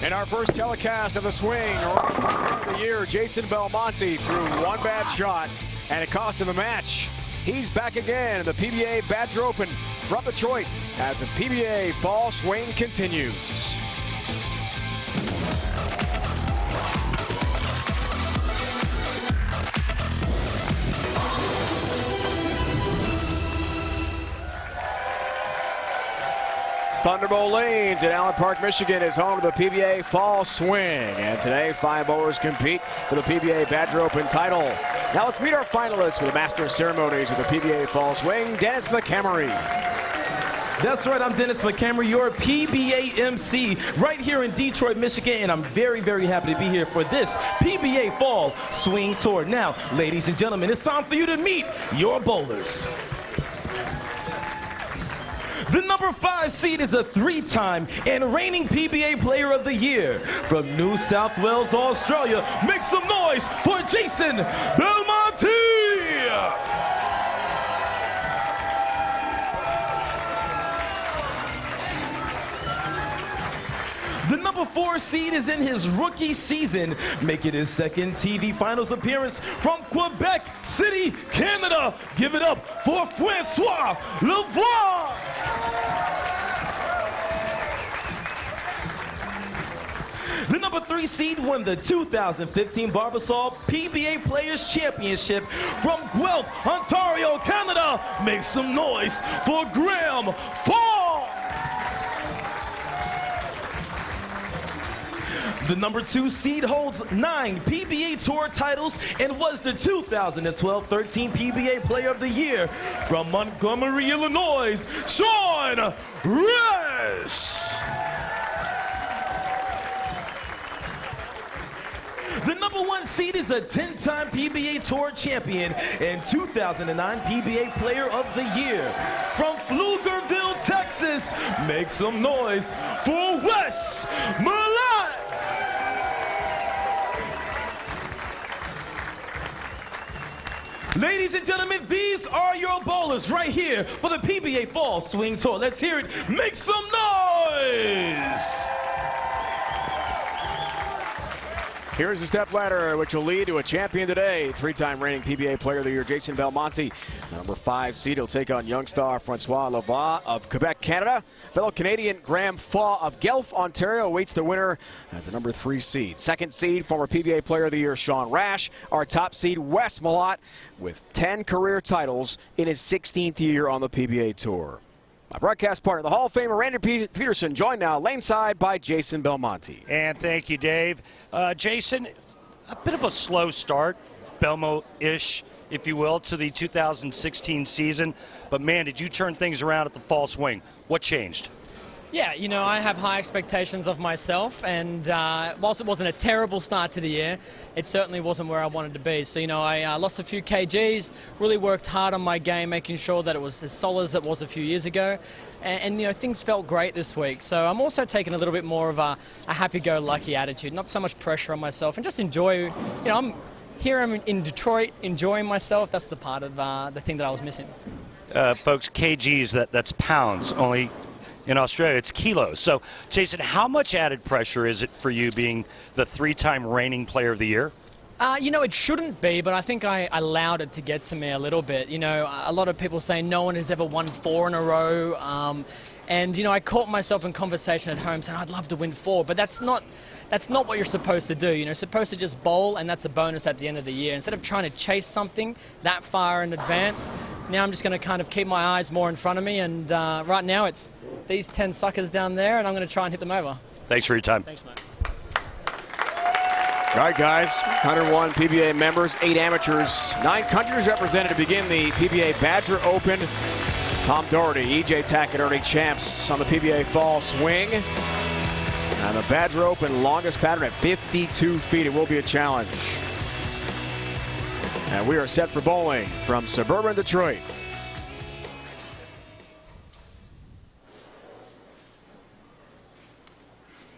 In our first telecast of the swing, of the year, Jason Belmonte threw one bad shot, and it cost him the match. He's back again in the PBA Badger Open from Detroit as the PBA fall swing continues. Thunderbolt Lanes in Allen Park, Michigan is home to the PBA Fall Swing. And today, 5 bowlers compete for the PBA Badger Open title. Now let's meet our finalists for the Master of Ceremonies of the PBA Fall Swing, Dennis McHammery. That's right, I'm Dennis McHammery, your PBA MC right here in Detroit, Michigan, and I'm very, very happy to be here for this PBA Fall Swing Tour. Now, ladies and gentlemen, it's time for you to meet your bowlers. The number 5 seed is a 3-time and reigning PBA Player of the Year. From New South Wales, Australia, make some noise for Jason Belmonte! The number 4 seed is in his rookie season, making his second TV Finals appearance from Quebec City, Canada. Give it up for Francois Lavoie! The number 3 seed won the 2015 Barbasol PBA Players Championship from Guelph, Ontario, Canada. Make some noise for Graham Fall! The number 2 seed holds 9 PBA Tour titles and was the 2012-13 PBA Player of the Year from Montgomery, Illinois, Sean Resch. The number 1 seed is a 10-time PBA Tour champion and 2009 PBA Player of the Year. From Pflugerville, Texas, make some noise for Wes Millett! Ladies and gentlemen, these are your bowlers right here for the PBA Fall Swing Tour. Let's hear it. Make some noise! Here's the step ladder, which will lead to a champion today. 3-time reigning PBA Player of the Year, Jason Belmonte. The number 5 seed will take on young star Francois Lavoie of Quebec, Canada. Fellow Canadian Graham Fall of Guelph, Ontario awaits the winner as the number 3 seed. 2nd seed, former PBA Player of the Year, Sean Resch. Our top seed, Wes Millett, with 10 career titles in his 16th year on the PBA Tour. My broadcast partner, the Hall of Famer Randy Peterson, joined now laneside by Jason Belmonte. And thank you, Dave. Jason, a bit of a slow start, Belmo-ish, if you will, to the 2016 season. But, man, did you turn things around at the Fall Swing? What changed? Yeah, you know, I have high expectations of myself, and whilst it wasn't a terrible start to the year, it certainly wasn't where I wanted to be. So, you know, I lost a few kgs, really worked hard on my game, making sure that it was as solid as it was a few years ago. And you know, things felt great this week. So I'm also taking a little bit more of a happy-go-lucky attitude, not so much pressure on myself, and just enjoy, you know, I'm in Detroit, enjoying myself. That's the part of the thing that I was missing. Folks, kgs, that's pounds, only in Australia it's kilos. So, Jason, how much added pressure is it for you being the 3-time reigning Player of the Year? You know, it shouldn't be, but I think I allowed it to get to me a little bit. You know, a lot of people say no one has ever won 4 in a row. And, you know, I caught myself in conversation at home saying I'd love to win 4, but that's not what you're supposed to do. You know, you're supposed to just bowl, and that's a bonus at the end of the year. Instead of trying to chase something that far in advance, now I'm just going to kind of keep my eyes more in front of me. And right now it's these 10 suckers down there, and I'm going to try and hit them over. Thanks for your time. Thanks, mate. All right, guys, 101 PBA members, 8 amateurs, 9 countries represented to begin the PBA Badger Open. Tom Doherty, E.J. Tackett, champs on the PBA Fall Swing. And the Badger Open longest pattern at 52 feet. It will be a challenge. And we are set for bowling from suburban Detroit.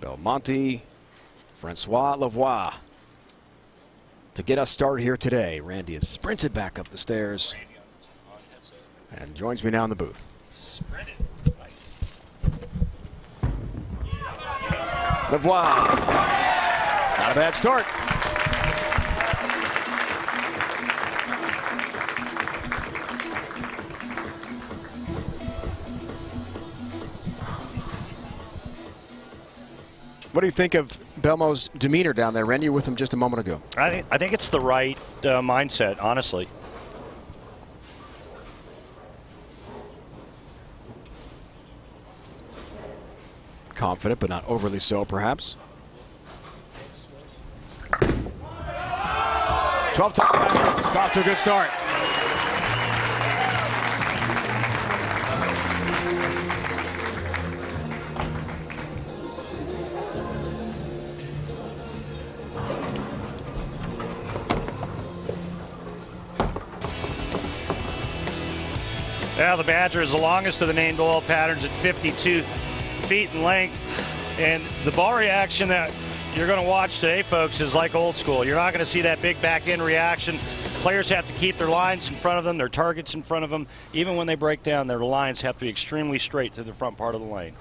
Belmonte, Francois Lavoie. To get us started here today, Randy has sprinted back up the stairs and joins me now in the booth. Sprinted. Nice. Lavoie. Not a bad start. What do you think of Belmo's demeanor down there? Ran you with him just a moment ago. I think it's the right mindset, honestly. Confident, but not overly so, perhaps. 12 times. Stop to a good start. Yeah, the Badger is the longest of the named oil patterns at 52 feet in length. And the ball reaction that you're going to watch today, folks, is like old school. You're not going to see that big back-end reaction. Players have to keep their lines in front of them, their targets in front of them. Even when they break down, their lines have to be extremely straight through the front part of the lane.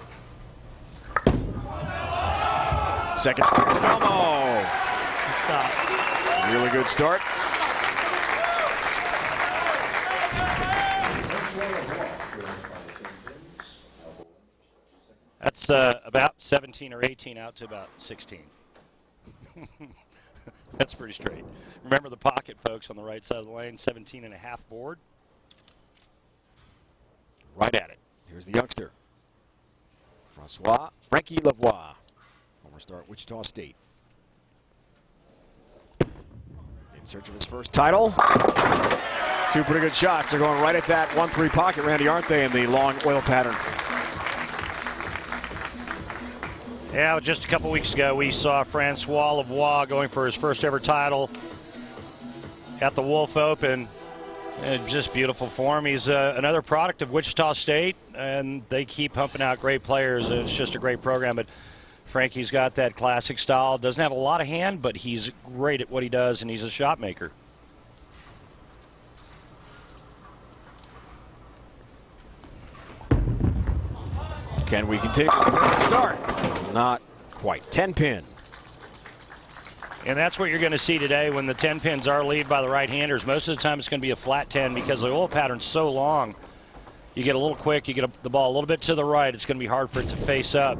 Second. Belmo. Stop. Really good start. That's about 17 or 18 out to about 16. That's pretty straight. Remember the pocket, folks, on the right side of the lane, 17 and a half board. Right at it. Here's the youngster. Frankie Lavoie. Former star at Wichita State. In search of his first title. Two pretty good shots. They're going right at that 1-3 pocket, Randy, aren't they, in the long oil pattern? Yeah, just a couple weeks ago, we saw Francois Lavoie going for his first ever title at the Wolf Open. And just beautiful form. He's another product of Wichita State, and they keep pumping out great players. It's just a great program. But Frankie's got that classic style. Doesn't have a lot of hand, but he's great at what he does, and he's a shot maker. Can we continue to start? Not quite. 10-pin. And that's what you're going to see today when the 10 pins are lead by the right-handers. Most of the time it's going to be a flat 10 because the oil pattern's so long. You get a little quick, you get the ball a little bit to the right, it's going to be hard for it to face up.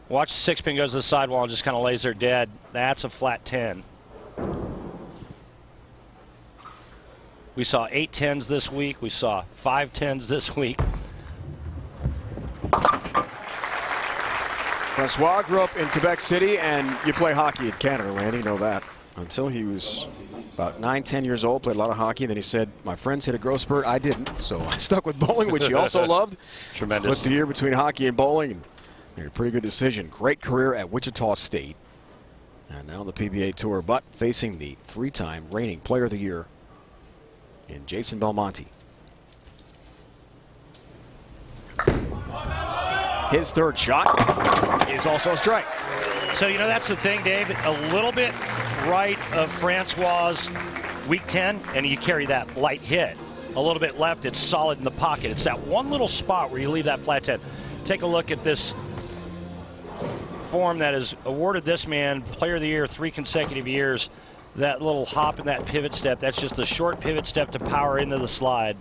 Watch the 6-pin goes to the sidewall and just kind of lays there dead. That's a flat 10. We saw 8 10s this week. We saw 5 10s this week. Francois grew up in Quebec City, and you play hockey in Canada, Randy, you know that. Until he was about 9, 10 years old, played a lot of hockey. Then he said, my friends hit a growth spurt, I didn't. So I stuck with bowling, which he also loved. Tremendous. Split the year between hockey and bowling, and made a pretty good decision. Great career at Wichita State. And now on the PBA Tour, but facing the 3-time reigning Player of the Year in Jason Belmonte. His third shot is also a strike. So, you know, that's the thing, Dave. A little bit right of Francois' week 10, and you carry that light hit. A little bit left, it's solid in the pocket. It's that one little spot where you leave that flat 10. Take a look at this form that has awarded this man Player of the Year 3 consecutive years. That little hop and that pivot step, that's just a short pivot step to power into the slide.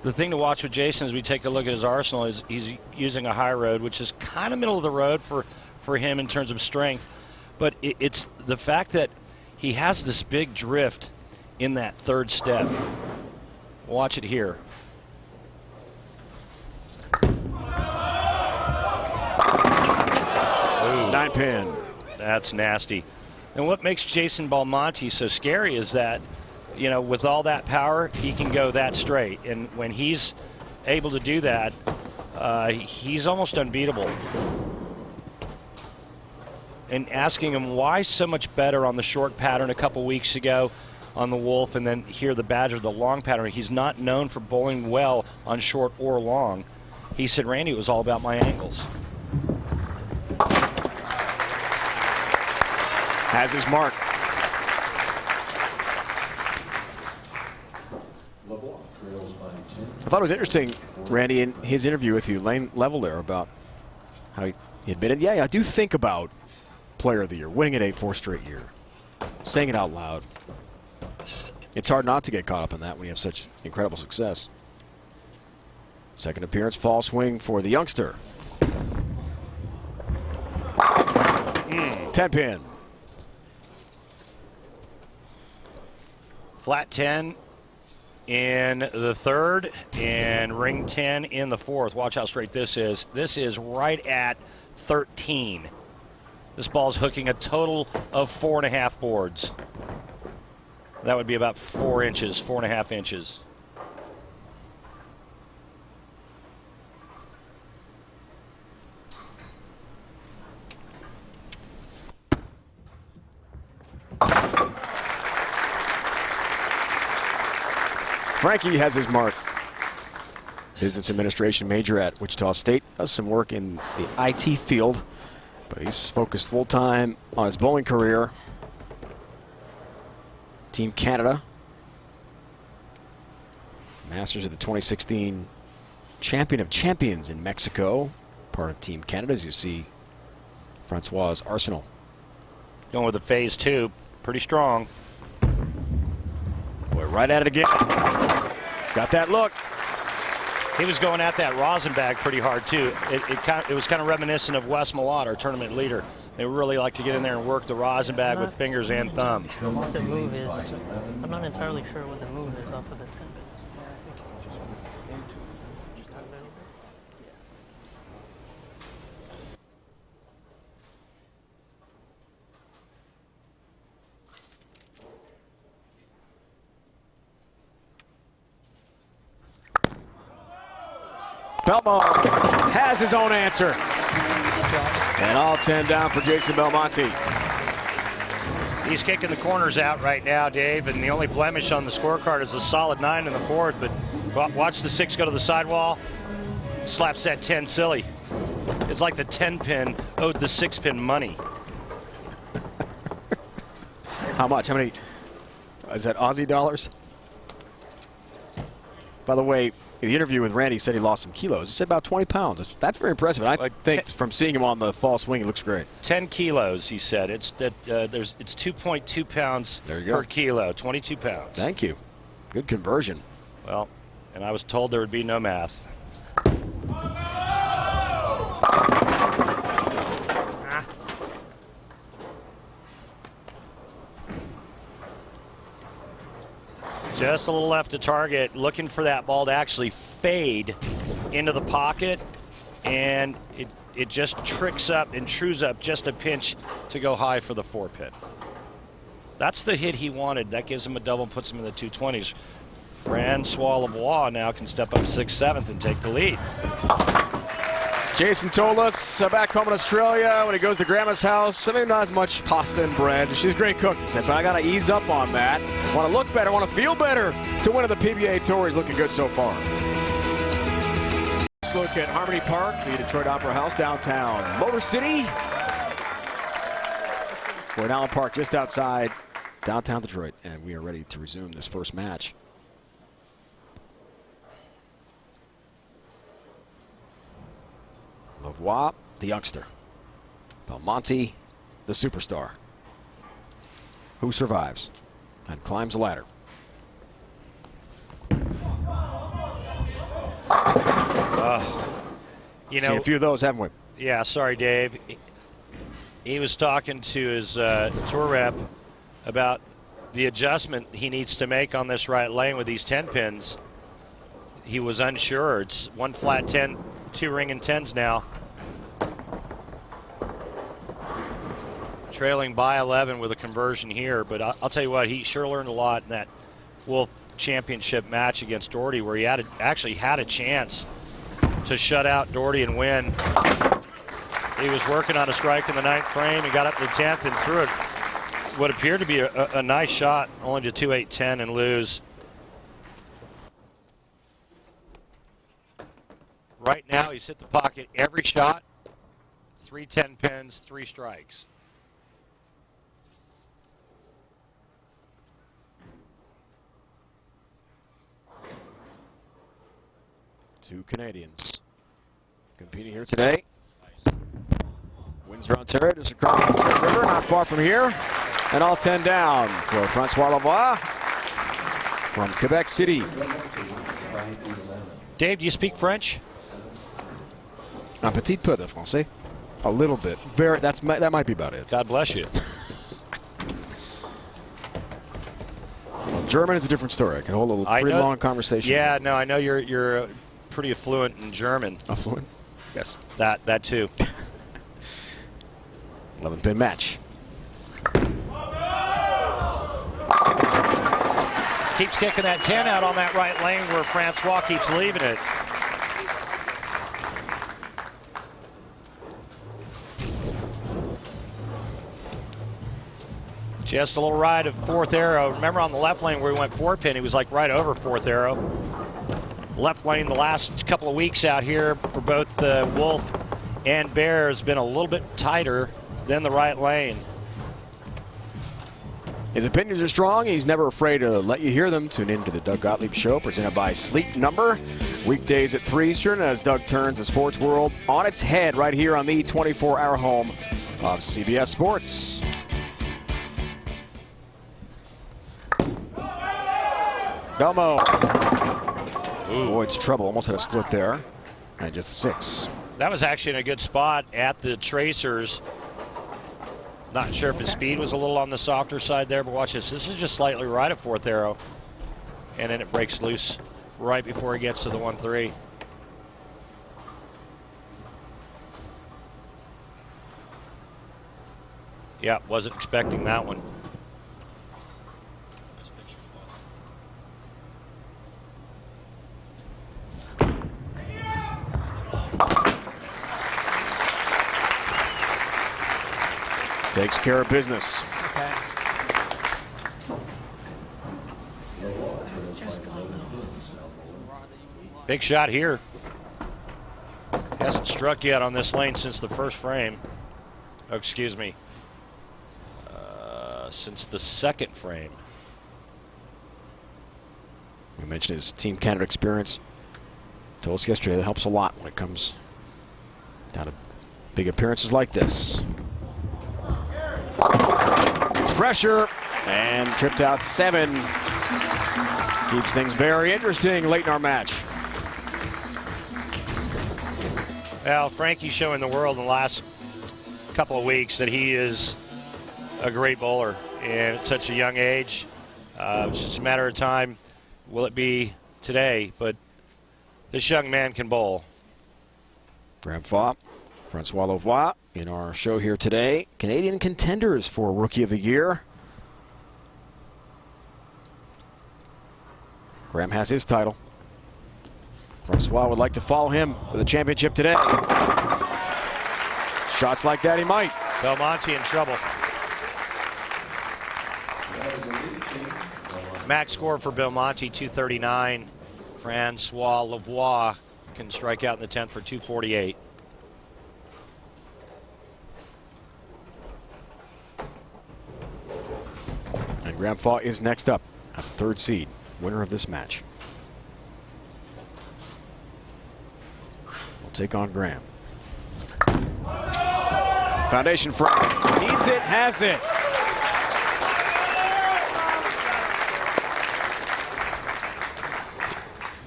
The thing to watch with Jason as we take a look at his arsenal is he's using a high road, which is kind of middle of the road for him in terms of strength. But it's the fact that he has this big drift in that third step. Watch it here. 9-pin. That's nasty. And what makes Jason Belmonte so scary is that, you know, with all that power, he can go that straight. And when he's able to do that, he's almost unbeatable. And asking him why so much better on the short pattern a couple weeks ago on the Wolf, and then here the Badger, the long pattern. He's not known for bowling well on short or long. He said, Randy, it was all about my angles. Has his mark. I thought it was interesting, Randy, in his interview with you, Lane Level there, about how he admitted, yeah, I do think about Player of the Year, winning it 4 straight year, saying it out loud. It's hard not to get caught up in that when you have such incredible success. Second appearance, fall swing for the youngster. 10 pin. Flat 10 in the third and ring 10 in the fourth. Watch how straight this is. This is right at 13. This ball's hooking a total of 4.5 boards. That would be about 4 inches, 4.5 inches. Frankie has his mark. Business administration major at Wichita State. Does some work in the IT field, but he's focused full-time on his bowling career. Team Canada. Masters of the 2016 Champion of Champions in Mexico. Part of Team Canada, as you see Francois' arsenal. Going with the phase 2. Pretty strong. Boy, right at it again. Got that look. He was going at that rosin bag pretty hard, too. It was kind of reminiscent of Wes Malott, our tournament leader. They really like to get in there and work the rosin bag with fingers and thumbs. What the move is, I'm not entirely sure what the move is off of the 10 pins. Belmo has his own answer. And all 10 down for Jason Belmonte. He's kicking the corners out right now, Dave, and the only blemish on the scorecard is a solid 9 in the fourth, but watch the 6 go to the sidewall. Slaps that 10 silly. It's like the 10 pin owed the 6 pin money. How much? How many? Is that Aussie dollars? By the way, in the interview with Randy, he said he lost some kilos. He said about 20 pounds. That's very impressive. I think from seeing him on the fall swing, he looks great. 10 kilos, he said. It's 2.2 pounds per kilo, 22 pounds. Thank you. Good conversion. Well, and I was told there would be no math. Just a little left to target, looking for that ball to actually fade into the pocket, and it just tricks up and trues up just a pinch to go high for the 4 pin. That's the hit he wanted. That gives him a double and puts him in the 220s. Francois Lavoie now can step up 6th, 7th and take the lead. Jason told us back home in Australia when he goes to Grandma's house, maybe not as much pasta and bread. She's a great cook, he said, but I got to ease up on that. Want to look better, want to feel better to win at the PBA Tour. He's looking good so far. Let's look at Harmony Park, the Detroit Opera House, downtown Motor City. We're in Allen Park, just outside downtown Detroit, and we are ready to resume this first match. Lavoie, the youngster. Belmonte, the superstar. Who survives and climbs the ladder? You See know, a few of those, haven't we? Yeah, sorry, Dave. He was talking to his tour rep about the adjustment he needs to make on this right lane with these 10 pins. He was unsure. It's 1 flat 10, 2 ring and 10s now. Trailing by 11 with a conversion here, but I'll tell you what, he sure learned a lot in that Wolf Championship match against Doherty, where he actually had a chance to shut out Doherty and win. He was working on a strike in the 9th frame. He got up to the 10th and threw it what appeared to be a nice shot, only to 2-8-10 and lose. Right now, he's hit the pocket every shot. 3 10 pins, 3 strikes. Two Canadians competing here today. Windsor, Ontario, just across the river, not far from here. And all 10 down for Francois Lavoie from Quebec City. Dave, do you speak French? Un petit peu de français. A little bit. That might be about it. God bless you. German is a different story. I can hold a pretty long conversation. Yeah, no, I know you're pretty affluent in German. Affluent? Yes. That too. 11-pin match. Keeps kicking that 10 out on that right lane where Francois keeps leaving it. Just a little ride of fourth arrow. Remember on the left lane where he went 4-pin, he was like right over fourth arrow. Left lane the last couple of weeks out here for both Wolf and Bear has been a little bit tighter than the right lane. His opinions are strong. He's never afraid to let you hear them. Tune in to the Doug Gottlieb Show, presented by Sleep Number. Weekdays at 3 Eastern as Doug turns the sports world on its head right here on the 24-hour home of CBS Sports. Belmo avoids trouble. Almost had a split there. And just a 6. That was actually in a good spot at the tracers. Not sure if his speed was a little on the softer side there, but watch this. This is just slightly right of fourth arrow. And then it breaks loose right before he gets to the 1-3. Yeah, wasn't expecting that one. Takes care of business. Okay. Big shot here. Hasn't struck yet on this lane since the first frame. Oh, excuse me. Since the second frame. We mentioned his Team Canada experience. Told us yesterday that helps a lot when it comes down to big appearances like this. It's pressure and tripped out 7. Keeps things very interesting late in our match. Well, Frankie's showing the world in the last couple of weeks that he is a great bowler, and at such a young age. It's just a matter of time. Will it be today? But this young man can bowl. Graham Faw, Francois Lavoie in our show here today. Canadian contenders for Rookie of the Year. Graham has his title. Francois would like to follow him for the championship today. Shots like that he might. Belmonte in trouble. Max score for Belmonte, 239. Francois Lavoie can strike out in the 10th for 248. And Graham Faw is next up as the 3rd seed, winner of this match. We'll take on Graham. Foundation front. Needs it, has it.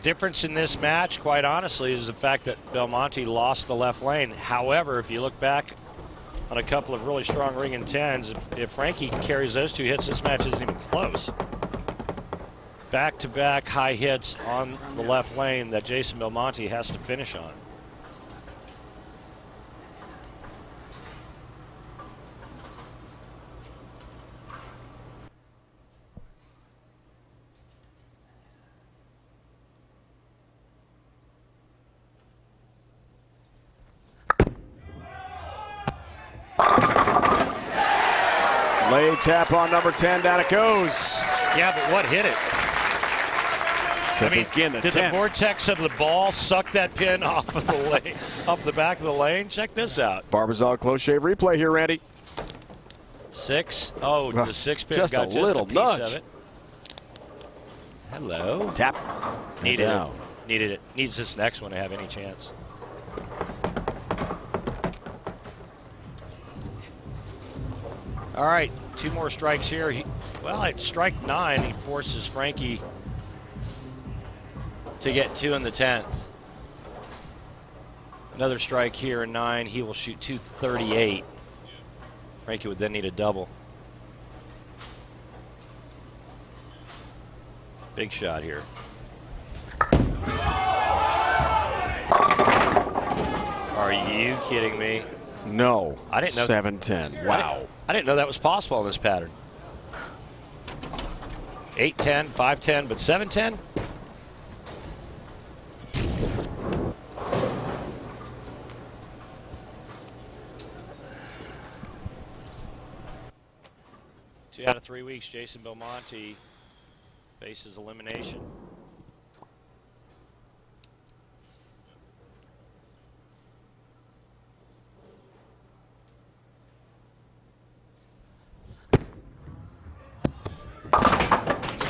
Difference in this match, quite honestly, is the fact that Belmonte lost the left lane. However, if you look back on a couple of really strong ring and 10s, if Frankie carries those 2 hits, this match isn't even close. Back-to-back high hits on the left lane that Jason Belmonte has to finish on. Lay tap on number 10, down it goes. Yeah, but what hit it? To begin the did 10th. the vortex of the ball suck that pin off of the lane, off the back of the lane? Check this out. Barbazal close shave replay here, Randy. 6. Oh, the 6 pin just got a just little a piece nudge. of it. Hello. Tap. Needed down. it. Needed it. Needs this next one to have any chance. All right, 2 more strikes here. Well, at strike 9, he forces Frankie to get 2 in the 10th. Another strike here in 9, he will shoot 238. Frankie would then need a double. Big shot here. Are you kidding me? No. I didn't know. 7-10. Wow. I didn't know that was possible in this pattern. 8-10, 5-10, but 7-10? Two out of 3 weeks, Jason Belmonte faces elimination.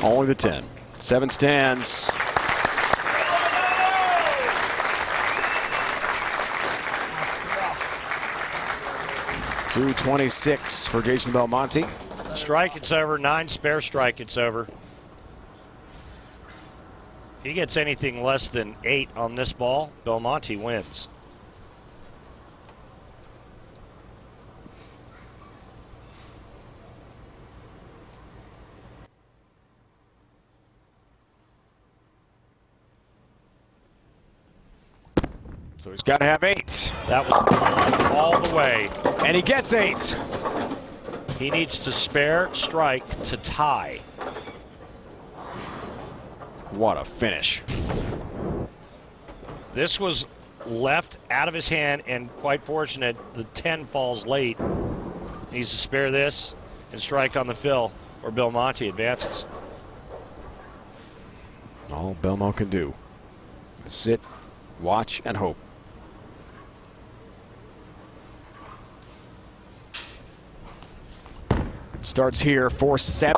Only the 10. 7 stands. .226 for Jason Belmonte. Strike, it's over. 9 spare strike, it's over. He gets anything less than 8 on this ball, Belmonte wins. So he's got to have 8. That was all the way. And he gets 8. He needs to spare strike to tie. What a finish. This was left out of his hand, and quite fortunate, the 10 falls late. He needs to spare this and strike on the fill, or Belmonte advances. All Belmo can do. Sit, watch, and hope. Starts here, 4-7.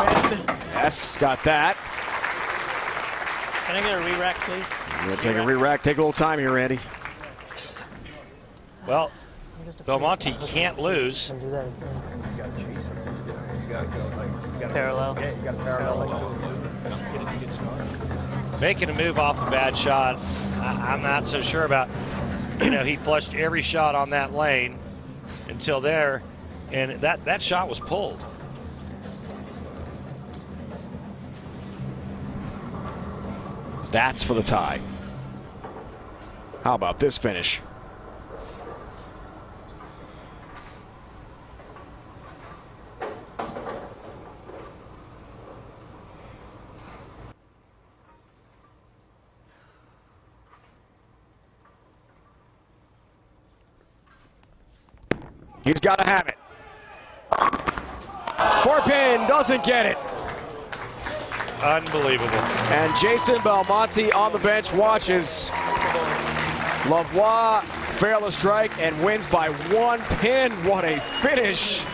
Yes, got that. Can I get a re-rack, please? We're going to take a re-rack. Take a little time here, Andy. Well, Belmonte can't lose. Can do that again. Parallel. Yeah, you got to parallel. Making a move off a bad shot, I'm not so sure about. You know, he flushed every shot on that lane until there, and that shot was pulled. That's for the tie. How about this finish? He's got to have it. 4-pin doesn't get it. Unbelievable. And Jason Belmonte on the bench watches Lavoie fail a strike and wins by 1 pin. What a finish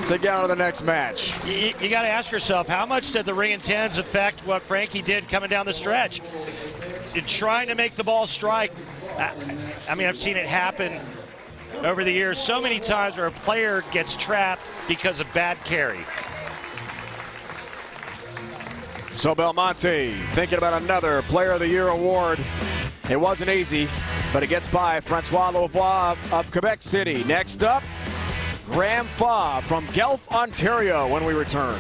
to get on to the next match. You got to ask yourself, how much did the ring and 10s affect what Frankie did coming down the stretch? In trying to make the ball strike, I mean, I've seen it happen over the years so many times where a player gets trapped because of bad carry. So Belmonte thinking about another Player of the Year award. It wasn't easy, but it gets by Francois Lavoie of Quebec City. Next up, Graham Fa from Guelph, Ontario when we return.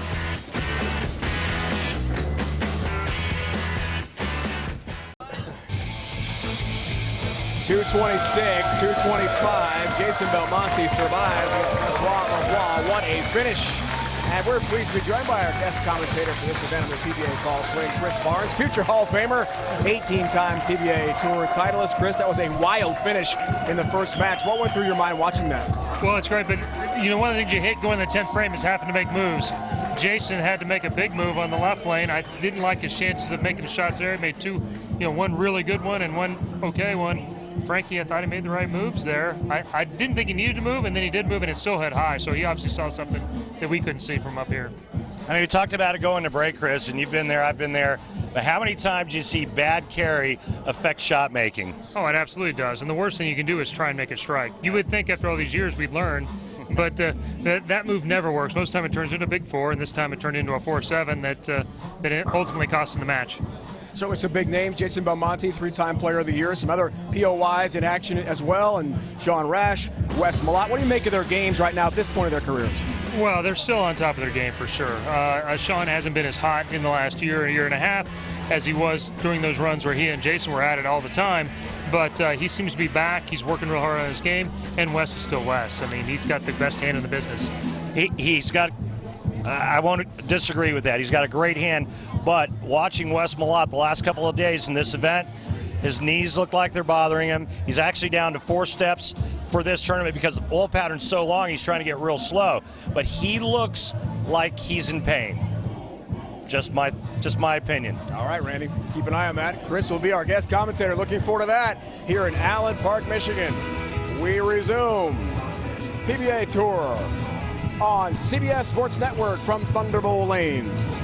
.226, .225. Jason Belmonte survives against Francois Lavoie. What a finish. And we're pleased to be joined by our guest commentator for this event on the PBA Fall Swing, Chris Barnes, future Hall of Famer, 18-time PBA Tour titleist. Chris, that was a wild finish in the first match. What went through your mind watching that? Well, it's great, but you know, one of the things you hate going in the 10th frame is having to make moves. Jason had to make a big move on the left lane. I didn't like his chances of making the shots there. He made two, one really good one and one okay one. Frankie, I thought he made the right moves there. I didn't think he needed to move, and then he did move, and it still hit high. So he obviously saw something that we couldn't see from up here. I mean, you talked about it going to break, Chris, and you've been there, I've been there. But how many times do you see bad carry affect shot making? Oh, it absolutely does. And the worst thing you can do is try and make a strike. You would think after all these years we'd learn, but that move never works. Most of the time it turns into a big 4, and this time it turned into a 4-7 that it ultimately cost him the match. So it's some big names. Jason Belmonte, 3-time Player of the Year. Some other POYs in action as well, and Sean Rash, Wes Malott. What do you make of their games right now at this point of their careers? Well, they're still on top of their game for sure. Sean hasn't been as hot in the last year and a half as he was during those runs where he and Jason were at it all the time. But he seems to be back. He's working real hard on his game, and Wes is still Wes. I mean, he's got the best hand in the business. He's got, I won't disagree with that. He's got a great hand, but watching Wes Malott the last couple of days in this event, his knees look like they're bothering him. He's actually down to 4 steps for this tournament because the oil pattern's so long, he's trying to get real slow. But he looks like he's in pain. Just my opinion. All right, Randy, keep an eye on that. Chris will be our guest commentator. Looking forward to that here in Allen Park, Michigan. We resume PBA Tour on CBS Sports Network from Thunderbolt Lanes.